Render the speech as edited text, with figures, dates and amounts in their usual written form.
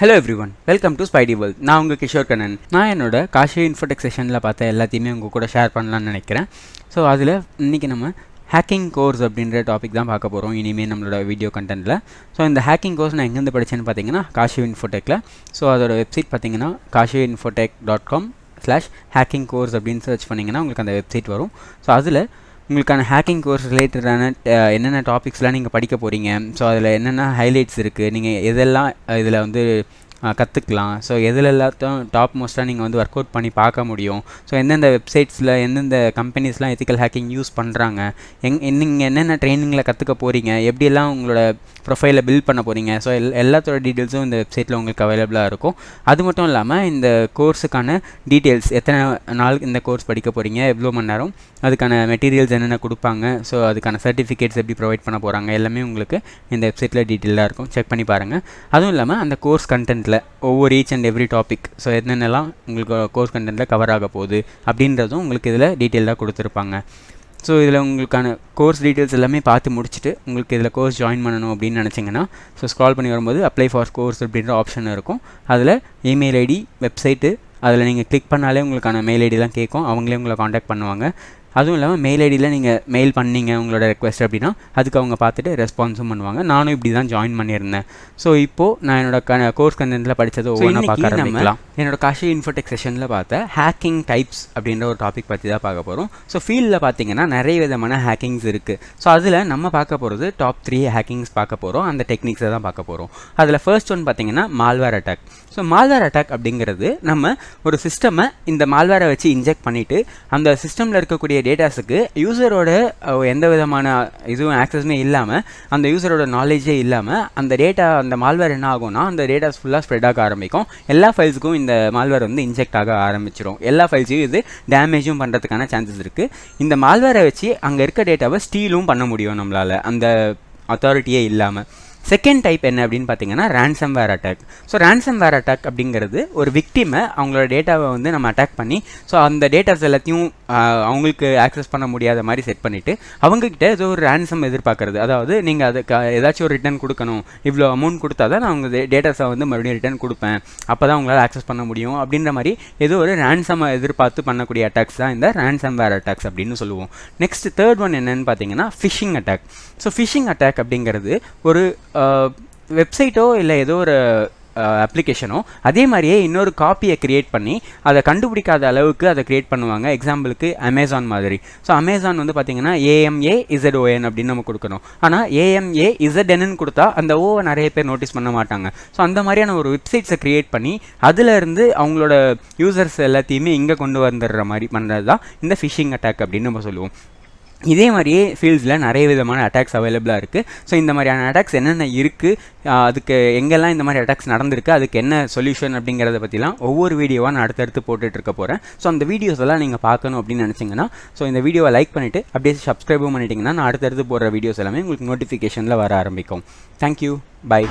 Hello everyone, welcome to Spidey world. நான் உங்கள் கிஷோர் கண்ணன். நான் என்னோட காஷி இன்ஃபோடெக் செஷனில் பார்த்த எல்லாத்தையுமே உங்கள் கூட ஷேர் பண்ணலான்னு நினைக்கிறேன். ஸோ அதில் இன்றைக்கி நம்ம ஹேக்கிங் கோர்ஸ் அப்படின்ற டாபிக் தான் பார்க்க போகிறோம் இனிமேல் நம்மளோட வீடியோ கண்டென்ட்டில். ஸோ இந்த ஹேக்கிங் கோர்ஸ் நான் எங்கேருந்து படித்தேன்னு பார்த்தீங்கன்னா காஷி இன்ஃபோடெக்கில். ஸோ அதோட வெப்சைட் பார்த்தீங்கன்னா kashiinfotech.com/hacking course அப்படின்னு சர்ச் பண்ணிங்கன்னா உங்களுக்கு அந்த வெப்சைட் வரும். ஸோ அதில் உங்களுக்கான ஹேக்கிங் கோர்ஸ் ரிலேட்டடான என்னென்ன டாபிக்ஸ்லாம் நீங்கள் படிக்க போகிறீங்க, ஸோ அதில் என்னென்ன ஹைலைட்ஸ் இருக்குது, நீங்கள் எதெல்லாம் இதில் வந்து கற்றுக்கலாம், ஸோ எதில் எல்லாத்தையும் டாப் மோஸ்ட்டாக நீங்கள் வந்து ஒர்க் அவுட் பண்ணி பார்க்க முடியும், ஸோ எந்தெந்த வெப்சைட்ஸில் எந்தெந்த கம்பெனிஸ்லாம் எத்திக்கல் ஹேக்கிங் யூஸ் பண்ணுறாங்க, நீங்கள் என்னென்ன ட்ரைனிங்கில் கற்றுக்க போகிறீங்க, எப்படியெல்லாம் உங்களோட ப்ரொஃபைலை பில்ட் பண்ண போகிறீங்க, ஸோ எல்லாத்தோட டீட்டெயில்ஸும் இந்த வெப்சைட்டில் உங்களுக்கு அவைலபிளாக இருக்கும். அது மட்டும் இல்லாமல் இந்த கோர்ஸுக்கான டீட்டெயில்ஸ், எத்தனை நாள் இந்த கோர்ஸ் படிக்க போகிறீங்க, எவ்வளோ மணி நேரம், அதுக்கான மெட்டீரியல்ஸ் என்னென்ன கொடுப்பாங்க, ஸோ அதுக்கான சர்டிஃபிகேட்ஸ் எப்படி ப்ரொவைட் பண்ண போகிறாங்க, எல்லாமே உங்களுக்கு இந்த வெப்சைட்டில் டீட்டெயிலாக இருக்கும். செக் பண்ணி பாருங்கள். அதுவும் இல்லாமல் அந்த கோர்ஸ் கண்டென்ட்டில் ஒவ்வொரு each and every topic, so என்னென்னலாம் உங்களுக்கு கோர்ஸ் கண்டென்ட்டில் கவர் ஆக போகுது அப்படின்றதும் உங்களுக்கு இதில் டீட்டெயிலாக கொடுத்துருப்பாங்க. ஸோ இதில் உங்களுக்கான கோர்ஸ் டீட்டெயில்ஸ் எல்லாமே பார்த்து முடிச்சுட்டு உங்களுக்கு இதில் கோர்ஸ் ஜாயின் பண்ணணும் அப்படின்னு நினச்சிங்கன்னா ஸோ ஸ்க்ரால் பண்ணி வரும்போது அப்ளை ஃபார் கோர்ஸ் அப்படின்ற ஆப்ஷன் இருக்கும். அதில் இமெயில் ஐடி, வெப்சைட்டு, அதில் நீங்கள் கிளிக் பண்ணாலே உங்களுக்கான மெயில் ஐடிலாம் கேட்கும். அவங்களே உங்களை காண்டாக்ட் பண்ணுவாங்க. அதுவும் இல்லாமல் மெயில் ஐடியில் நீங்கள் மெயில் பண்ணீங்க உங்களோட ரெக்வெஸ்ட் அப்படின்னா அதுக்கு அவங்க பார்த்துட்டு ரெஸ்பான்ஸும் பண்ணுவாங்க. நானும் இப்படி தான் ஜாயின் பண்ணியிருந்தேன். ஸோ இப்போது நான் என்னோட கோர்ஸ் கண்டென்ட்டில் படித்தது ஒவ்வொன்றா பார்க்க ஆரம்பிக்கலாம். என்னோட காஷி இன்ஃபோடெக் செஷனில் பார்த்த ஹேக்கிங் டைப்ஸ் அப்படின்ற ஒரு டாபிக் பற்றி தான் பார்க்க போகிறோம். ஸோ ஃபீல்டில் பார்த்தீங்கன்னா நிறைய விதமான ஹேக்கிங்ஸ் இருக்குது. ஸோ அதில் நம்ம பார்க்க போகிறது டாப் 3 ஹேக்கிங்ஸ் பார்க்க போகிறோம். அந்த டெக்னிக்ஸை தான் பார்க்க போகிறோம். அதில் ஃபர்ஸ்ட் ஒன் பார்த்தீங்கன்னா malware attack. So malware attack அப்படிங்கிறது நம்ம ஒரு சிஸ்டமை இந்த மால்வேரை வச்சு இன்ஜெக்ட் பண்ணிவிட்டு அந்த சிஸ்டமில் இருக்கக்கூடிய டேட்டாஸுக்கு யூசரோட எந்த விதமான இதுவும் ஆக்சஸுமே இல்லாமல், அந்த யூசரோட நாலேஜே இல்லாமல் அந்த டேட்டா, அந்த மால்வேர் என்ன ஆகும்னா அந்த டேட்டாஸ் ஃபுல்லாக ஸ்ப்ரெட் ஆக ஆரம்பிக்கும். எல்லா ஃபைல்ஸுக்கும் இந்த மால்வேர் வந்து இன்ஜெக்ட் ஆக ஆரம்பிச்சிடும். எல்லா ஃபைல்ஸையும் இது டேமேஜும் பண்ணுறதுக்கான சான்சஸ் இருக்குது. இந்த மால்வேரை வச்சு அங்கே இருக்க டேட்டாவை ஸ்டீலும் பண்ண முடியும் நம்மளால், அந்த அத்தாரிட்டியே இல்லாமல். செகண்ட் டைப் என்ன அப்படின்னு பார்த்தீங்கன்னா ransomware attack. So ransomware attack அப்படிங்கிறது ஒரு விக்டிமை அவங்களோட டேட்டாவை வந்து நம்ம அட்டாக் பண்ணி ஸோ அந்த டேட்டாஸ் எல்லாத்தையும் அவங்களுக்கு ஆக்சஸ் பண்ண முடியாத மாதிரி செட் பண்ணிவிட்டு அவங்கக்கிட்ட ஏதோ ஒரு ரேன்சம் எதிர்பார்க்குறது. அதாவது நீங்கள் அதுக்கு ஏதாச்சும் ஒரு ரிட்டர்ன் கொடுக்கணும், இவ்வளோ அமௌண்ட் கொடுத்தா தான் நான் அவங்க டேட்டாஸை வந்து மறுபடியும் ரிட்டர்ன் கொடுப்பேன், அப்போ தான் அவங்களால ஆக்சஸ் பண்ண முடியும் அப்படின்ற மாதிரி ஏதோ ஒரு ரேன்சமை எதிர்பார்த்து பண்ணக்கூடிய அட்டாக்ஸ் தான் இந்த ரேன்சம்வேர் அட்டாக்ஸ் அப்படின்னு சொல்லுவோம். நெக்ஸ்ட் தேர்ட் ஒன் என்னன்னு பார்த்தீங்கன்னா phishing attack. So phishing attack அப்படிங்கிறது ஒரு வெப்சைட்டோ இல்லை ஏதோ ஒரு அப்ளிகேஷனோ அதே மாதிரியே இன்னொரு காப்பியை க்ரியேட் பண்ணி அதை கண்டுபிடிக்காத அளவுக்கு அதை க்ரியேட் பண்ணுவாங்க. எக்ஸாம்பிளுக்கு அமேசான் மாதிரி. ஸோ அமேசான் வந்து பார்த்தீங்கன்னா AMAZON அப்படின்னு நம்ம கொடுக்கணும். ஆனால் AMAZN கொடுத்தா அந்த ஓவை நிறைய பேர் நோட்டீஸ் பண்ண மாட்டாங்க. ஸோ அந்த மாதிரியான ஒரு வெப்சைட்ஸை க்ரியேட் பண்ணி அதிலேருந்து அவங்களோட யூசர்ஸ் எல்லாத்தையுமே இங்கே கொண்டு வந்துடுற மாதிரி பண்ணுறது தான் இந்த ஃபிஷிங் அட்டாக் அப்படின்னு நம்ம சொல்லுவோம். இதே மாதிரியே ஃபீல்ட்ஸில் நிறைய விதமான அட்டாக்ஸ் அவைலபிளாக இருக்குது. ஸோ இந்த மாதிரியான அட்டாக்ஸ் என்னென்ன இருக்குது, அதுக்கு எங்கெல்லாம் இந்த மாதிரி அட்டாக்ஸ் நடந்திருக்கு, அதுக்கு என்ன சொல்யூஷன் அப்படிங்கிறத பற்றிலாம் ஒவ்வொரு வீடியோவாக நான் அடுத்தடுத்து போட்டுட்ருக்க போகிறேன். ஸோ அந்த வீடியோஸ் எல்லாம் நீங்கள் பார்க்கணும் அப்படின்னு நினச்சிங்கன்னா ஸோ இந்த வீடியோவை லைக் பண்ணிவிட்டு அப்படியே சப்ஸ்கிரைபும் பண்ணிட்டீங்கன்னா நான் அடுத்தடுத்து போடுற வீடியோஸ் எல்லாமே உங்களுக்கு நோட்டிஃபிகேஷனில் வர ஆரம்பிக்கும். Thank you, by.